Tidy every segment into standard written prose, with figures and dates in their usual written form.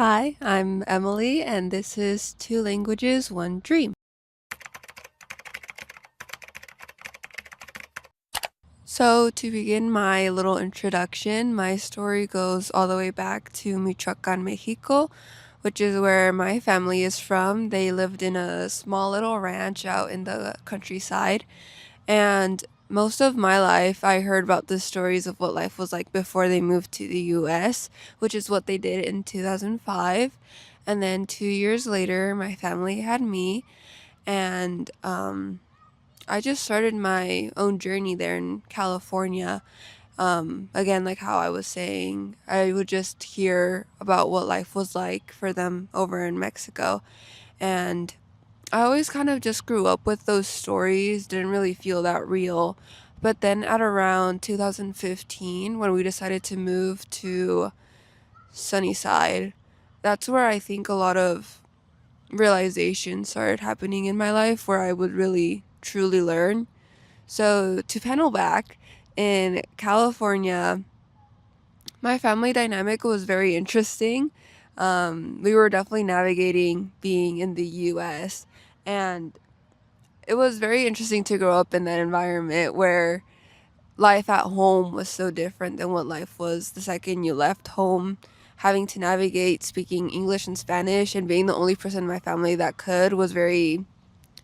Hi, I'm Emily, and this is Two Languages, One Dream. So, to begin my little introduction, my story goes all the way back to Michoacan, Mexico, which is where my family is from. They lived in a small little ranch out in the countryside, and most of my life, I heard about the stories of what life was like before they moved to the US, which is what they did in 2005. And then 2 years later, my family had me, and I just started my own journey there in California. Again, like how I was saying, I would just hear about what life was like for them over in Mexico. And I always kind of just grew up with those stories, didn't really feel that real. But then at around 2015, when we decided to move to Sunnyside, that's where I think a lot of realization started happening in my life where I would really truly learn. So, to panel back, in California, my family dynamic was very interesting. We were definitely navigating being in the US, and it was very interesting to grow up in that environment where life at home was so different than what life was the second you left home. Having to navigate speaking English and Spanish and being the only person in my family that could was very,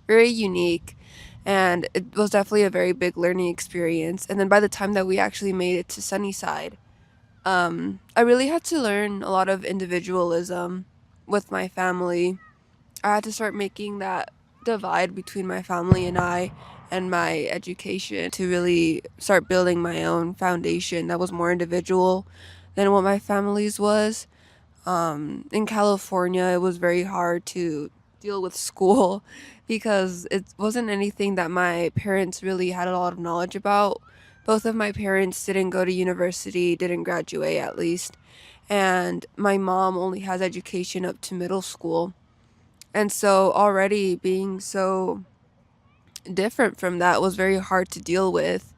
very unique. And it was definitely a very big learning experience. And then by the time that we actually made it to Sunnyside, I really had to learn a lot of individualism with my family. I had to start making that divide between my family and I and my education to really start building my own foundation that was more individual than what my family's was. In California, it was very hard to deal with school because it wasn't anything that my parents really had a lot of knowledge about. Both of my parents didn't go to university, didn't graduate at least, and my mom only has education up to middle school. And so already being so different from that was very hard to deal with,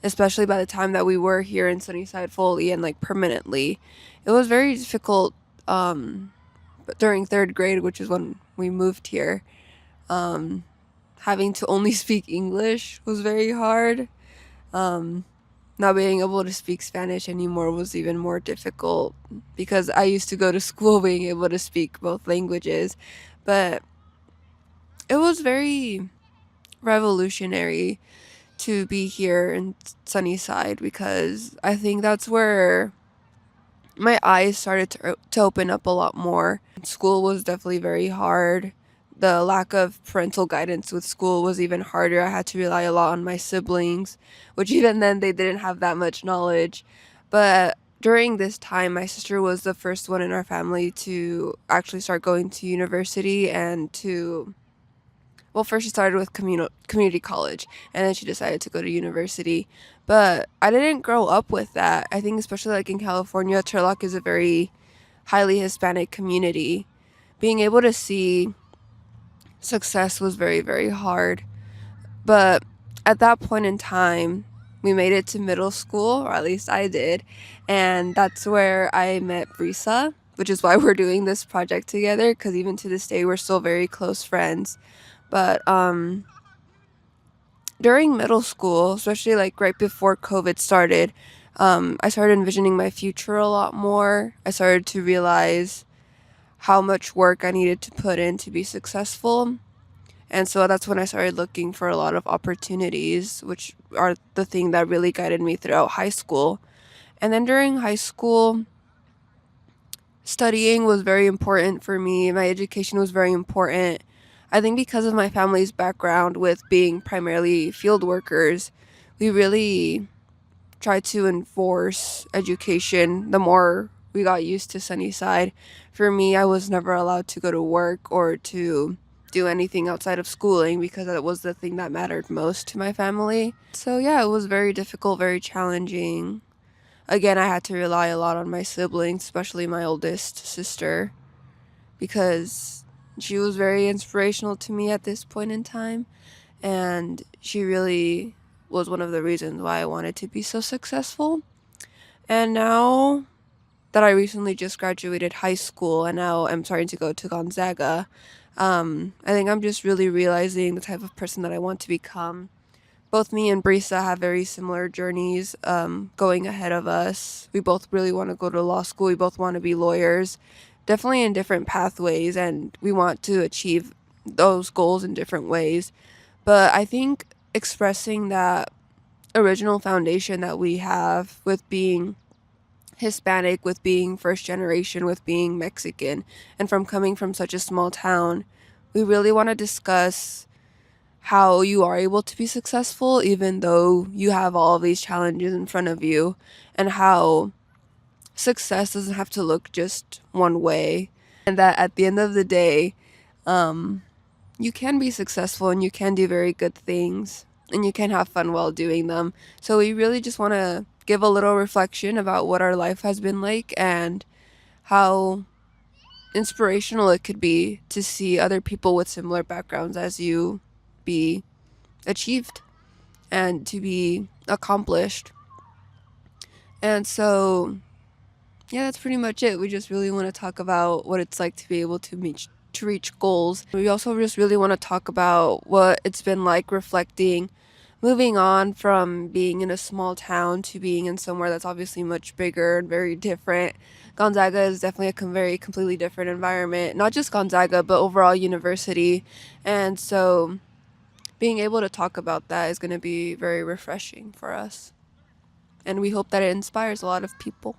especially by the time that we were here in Sunnyside fully and like permanently. It was very difficult but during third grade, which is when we moved here. Um, Having to only speak English was very hard. Um, Not being able to speak Spanish anymore was even more difficult because I used to go to school being able to speak both languages. But it was very revolutionary to be here in Sunnyside because I think that's where my eyes started to open up a lot more. School was definitely very hard. The lack of parental guidance with school was even harder. I had to rely a lot on my siblings, which even then they didn't have that much knowledge. But during this time, my sister was the first one in our family to actually start going to university and to, well, first she started with community college, and then she decided to go to university. But I didn't grow up with that. I think especially like in California, Turlock is a very highly Hispanic community. Being able to see success was very, very hard. But at that point in time, we made it to middle school, or at least I did, and that's where I met Brisa, which is why we're doing this project together, because even to this day we're still very close friends. But during middle school, especially like right before COVID started, I started envisioning my future a lot more. I started to realize how much work I needed to put in to be successful. And so that's when I started looking for a lot of opportunities, which are the thing that really guided me throughout high school. And then during high school, studying was very important for me. My education was very important. I think because of my family's background with being primarily field workers, we really tried to enforce education the more we got used to Sunnyside. For me, I was never allowed to go to work or to do anything outside of schooling because that was the thing that mattered most to my family. So, yeah, it was very difficult, very challenging. Again, I had to rely a lot on my siblings, especially my oldest sister, because she was very inspirational to me at this point in time. And she really was one of the reasons why I wanted to be so successful. And now that I recently just graduated high school and now I'm starting to go to Gonzaga. I think I'm just really realizing the type of person that I want to become. Both me and Brisa have very similar journeys going ahead of us. We both really want to go to law school. We both want to be lawyers, definitely in different pathways, and we want to achieve those goals in different ways. But I think expressing that original foundation that we have with being Hispanic, with being first generation, with being Mexican, and from coming from such a small town, we really want to discuss how you are able to be successful even though you have all of these challenges in front of you, and how success doesn't have to look just one way, and that at the end of the day, um, you can be successful and you can do very good things and you can have fun while doing them. So we really just want to give a little reflection about what our life has been like and how inspirational it could be to see other people with similar backgrounds as you be achieved and to be accomplished. And so, yeah, that's pretty much it. We just really want to talk about what it's like to be able to reach goals. We also just really want to talk about what it's been like reflecting, moving on from being in a small town to being in somewhere that's obviously much bigger and very different. Gonzaga is definitely a very completely different environment, not just Gonzaga, but overall university. And so being able to talk about that is going to be very refreshing for us. And we hope that it inspires a lot of people.